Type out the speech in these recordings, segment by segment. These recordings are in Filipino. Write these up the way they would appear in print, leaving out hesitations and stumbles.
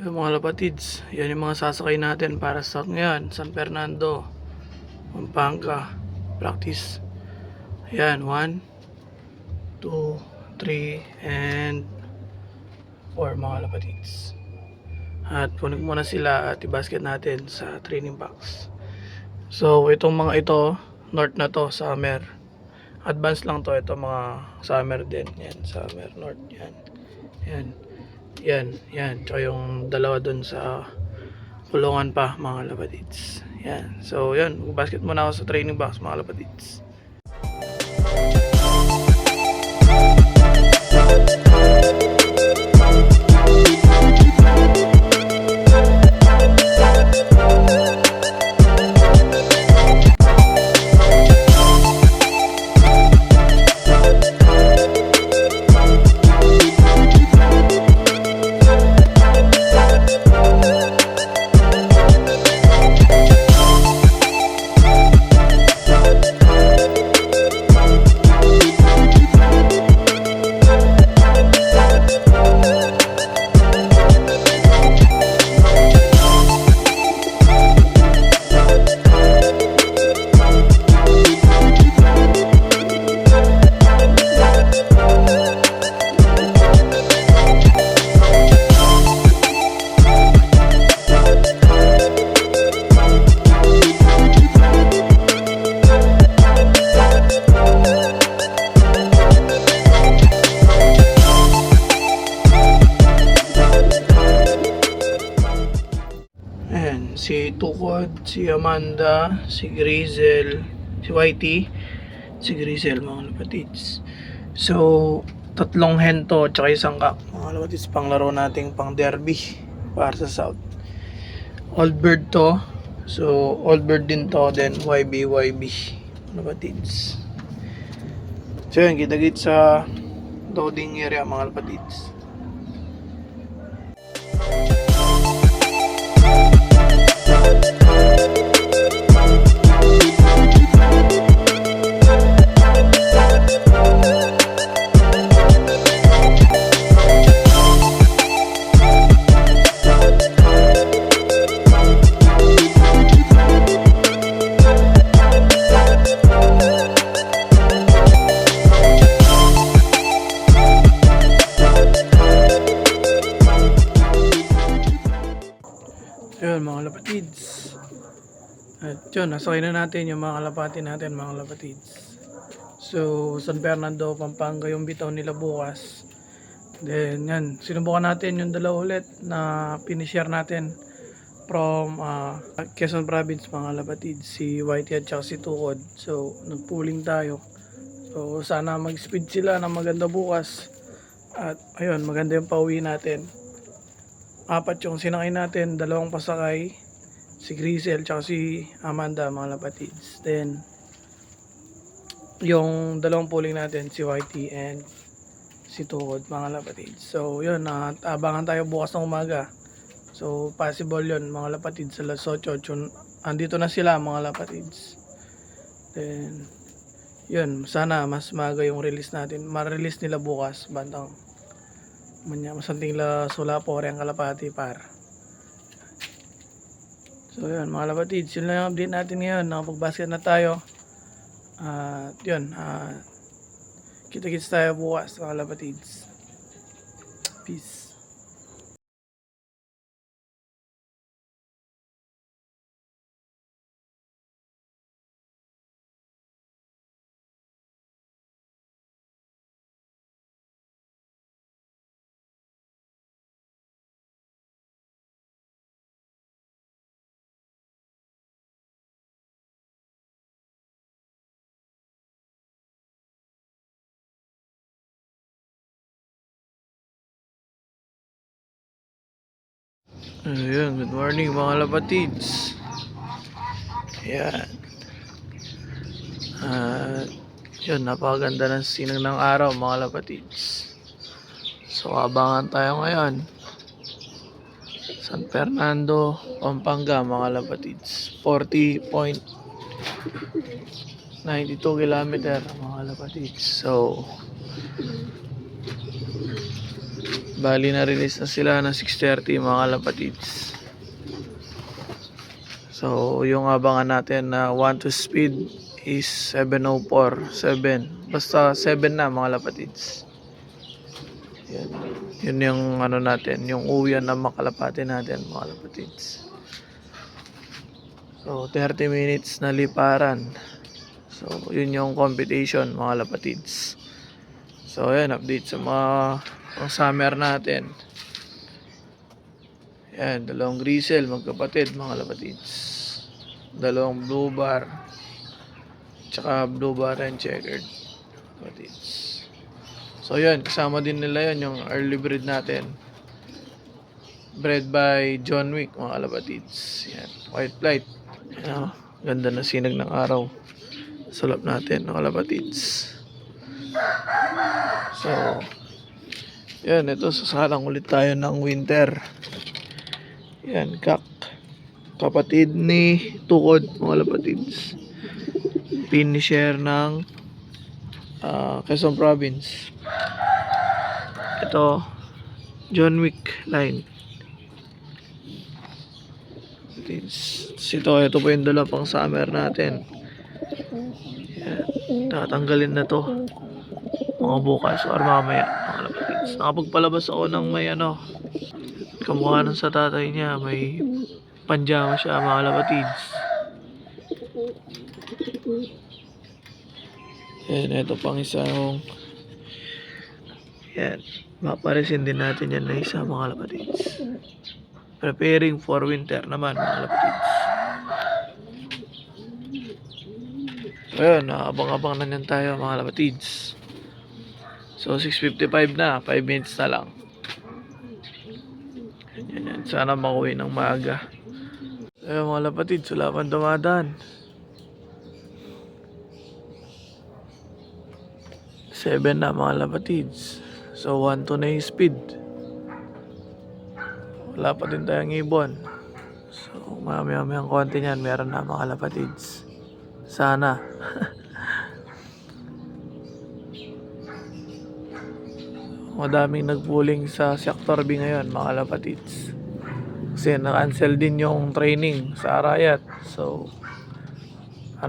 Yung mga lapatids, yan yung mga sasakay natin para sa ngayon. San Fernando, Pampanga, practice. Ayan, 1, 2, 3, and 4 mga lapatids. At kunin muna sila at i-basket natin sa training box. So itong mga ito, north na to, summer. Advance lang to, ito mga summer din. Yan, summer, north, yan. Yan. Yan, yan. Tsaka yung dalawa dun sa kulungan pa mga lapatids. Yan. So yan, basket muna ako sa training box mga lapatids. Si Tukod, si Amanda, si Grizel, si Whitey, si Grizel mga lapatids. So, tatlong hento at saka isang kak mga lapatids, pang laro nating pang derby para sa South. Old bird to. So, old bird din to, then YB mga lapatids. So yun, kita-git sa loading area mga lapatids. Yun mga lapatids. At yun, nasakay na natin yung mga kalapati natin mga lapatids. So, San Fernando, Pampanga yung bitaw nila bukas. Then yan, sinubukan natin yung dalawa ulit na pinishare natin from Quezon Province mga lapatids, si Whitey at saka si Tukod. So, nagpooling tayo. So, sana mag-speed sila ng maganda bukas. At ayun, maganda yung pauwi natin. 4 yung sinakay natin, 2 pasakay, si Grizel tsaka si Amanda mga lapatids. Then yung 2 pooling natin, si Whitey and si Tukod mga lapatids. So yun, abangan tayo bukas ng umaga. So possible yun mga lapatids, sa alas 8 andito na sila mga lapatids. Then yun, sana mas maga yung release natin, ma-release nila bukas bandang masanting la sula po ang kalapati par. So yun mga lapatids, yun lang yung update natin ngayon. Nakapag-basket na tayo. Yun, kita-kits tayo bukas mga lapatids. Peace. Ayun, good morning mga lapatids. Ayan. Yun, napakaganda ng sinag ng araw mga lapatids. So abangan tayo ngayon. San Fernando, Pampanga mga lapatids. 40.92 kilometer mga lapatids. So Bali na-release na sila ng 6:30 mga kalapatids. So, yung abangan natin na 1 to speed is 7:04, 7. Basta 7 na mga lapatids. Yan. Yun yung ano natin, yung uwian na makalapati natin mga lapatids. So, 30 minutes na liparan. So, yun yung competition mga lapatids. So, yan, update sa mga pang summer natin. Yan, dalawang grisel, magkapatid mga lapatids. Dalawang blue bar. Tsaka blue bar and checkered. Lapatids. So, yan, kasama din nila yan, yung early breed natin. Bred by John Wick, mga kalapatids. Yan, white flight. Yan, ganda na sinag ng araw. Sulap natin, mga kalapatids. So, yan, ito, sasalang ulit tayo ng winter. Yan, kapatid ni Tukod, mga kalapatids. Finisher ng Quezon Province. Ito, John Wick line. Ito po yung dala pang summer natin. Yan, tatanggalin na to mga bukas or mamaya mga kalapatids. Nakapagpalabas ako ng may kamukha nun sa tatay niya, may panjama siya mga kalapatids. Yan, ito pang isang yan, maparesin din natin yan na isa mga kalapatids. Preparing for winter naman mga kalapatids. So yun, abang-abang na yan tayo mga kalapatids. So 6:55 na, 5 minutes na lang. Yan. Sana makuwi ng maaga. So yun, mga kalapatids, wala pang dumadaan. 7 na mga kalapatids. So 1 to na yung speed. Wala pa din tayong ibon. So mamaya-mayang konti niyan meron na mga kalapatids. Sana. Madaming nagpuling sa Sector B ngayon mga kalapatids. Kasi na-cancel din yung training sa Arayat. So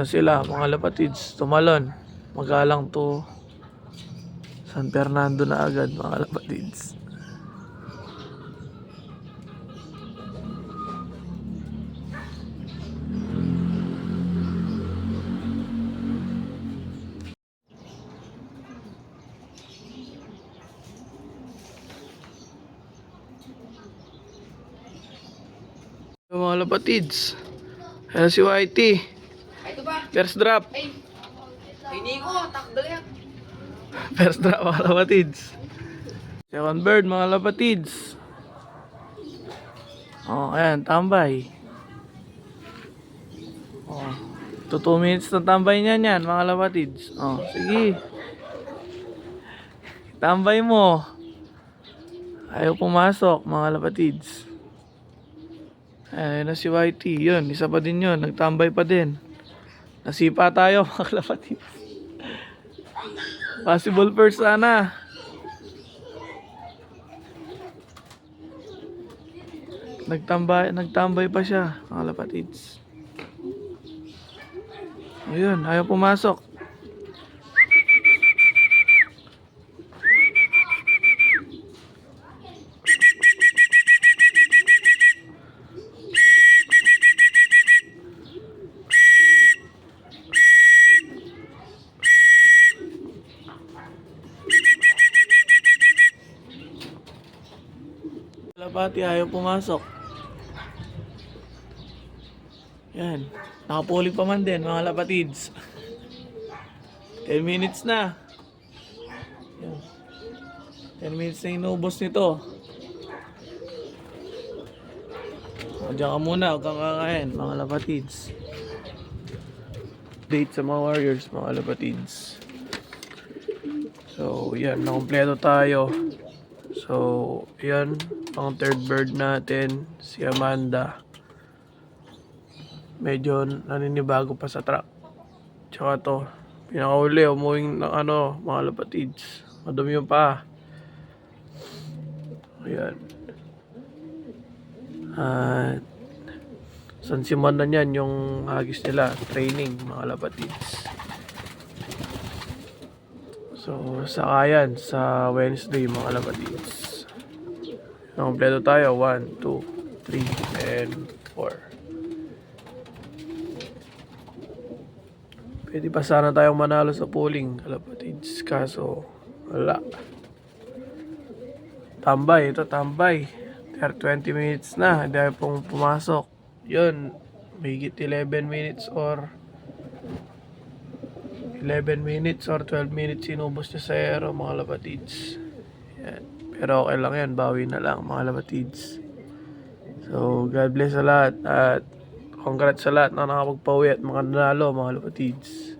sila mga kalapatids, tumalon. Magalang to San Fernando na agad mga kalapatids. Mga kalapatids, ayan si Whitey. Ito ba? First drop. Ay, hindi ko, takdal yan. First drop mga kalapatids. Second bird mga kalapatids. Ayan, tambay. 2 minutes na tambay niyan yan mga kalapatids. Sige. Tambay mo. Ayaw pumasok mga kalapatids. Ayan na si Whitey. Yun, isa pa din yun. Nagtambay pa din. Nasipa tayo mga kalapatids. Possible first sana. Nagtambay pa siya mga kalapatids. Ayun, ayaw pumasok. Kalapati ayaw pumasok. Yan. Nakapuling pa man din mga kalapatids. 10 minutes na. Yan. 10 minutes na inubos nito. Diyan ka muna, huwag kang kakain mga kalapatids. Date sa mga warriors mga kalapatids. So yan, nakompleto tayo. So yan, ang third bird natin, si Amanda. Medyo naninibago pa sa truck. Tsaka to, pinakauli, umuwing ng mga kalapatids. Madumi yung paa. Ayan. At San Simon na yan yung hagis nila, training mga lapatids. So saka yan sa Wednesday mga lapatids. Kompleto tayo, 1, 2, 3, and 4. Pwede pa sana tayong manalo sa polling kalapatids, kaso wala. Tambay, ito tambay. 20 minutes na, hindi tayo pong pumasok. Yun, mahigit 11 minutes or 12 minutes sinubos niya sa aero mga lapatids. Yan. Pero okay lang yan, bawi na lang mga lapatids. So God bless sa lahat at congrats sa lahat na nakapagpauwi at mga nanalo mga lapatids.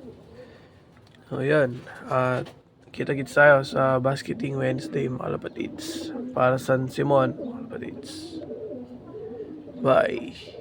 So yan, at kita-kits tayo sa Basketing Wednesday mga lapatids para San Simon mga lapatids. Bye.